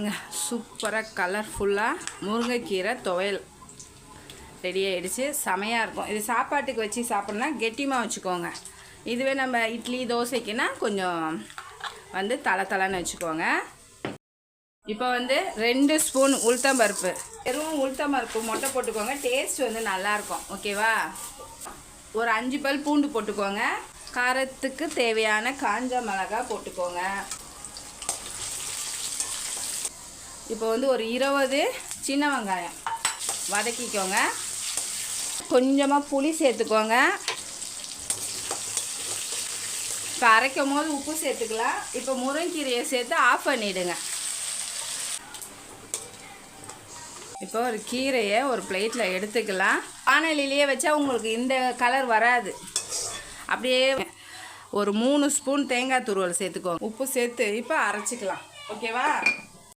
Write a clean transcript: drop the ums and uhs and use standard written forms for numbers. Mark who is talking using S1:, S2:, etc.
S1: பாருங்கள், சூப்பராக கலர்ஃபுல்லாக முருங்கைக்கீரை துவையல் ரெடி ஆகிடுச்சு. செமையாக இருக்கும். இது சாப்பாட்டுக்கு வச்சு சாப்பிட்ணுன்னா கெட்டியமாக வச்சுக்கோங்க. இதுவே நம்ம இட்லி தோசைக்குன்னா கொஞ்சம் தலை வச்சுக்கோங்க. இப்போ 2 ஸ்பூன் உளுத்தம்பருப்பு, வெறும் உளுத்தம்பருப்பு மொட்டை போட்டுக்கோங்க. டேஸ்ட் நல்லாயிருக்கும். ஓகேவா? ஒரு 5 பல் பூண்டு போட்டுக்கோங்க. காரத்துக்கு தேவையான காஞ்ச மிளகாய் போட்டுக்கோங்க. இப்போ ஒரு 20 சின்ன வெங்காயம் வதக்கிக்கோங்க. கொஞ்சமாக புளி சேர்த்துக்கோங்க. இப்போ அரைக்கும் போது உப்பு சேர்த்துக்கலாம். இப்போ முருங்கீரையை சேர்த்து ஆஃப் பண்ணிவிடுங்க. இப்போ ஒரு கீரையை ஒரு பிளேட்டில் எடுத்துக்கலாம். வானலிலேயே வச்சா உங்களுக்கு இந்த கலர் வராது. அப்படியே ஒரு 3 ஸ்பூன் தேங்காய் துருவல் சேர்த்துக்கோங்க. உப்பு சேர்த்து இப்போ அரைச்சிக்கலாம். ஓகேவா?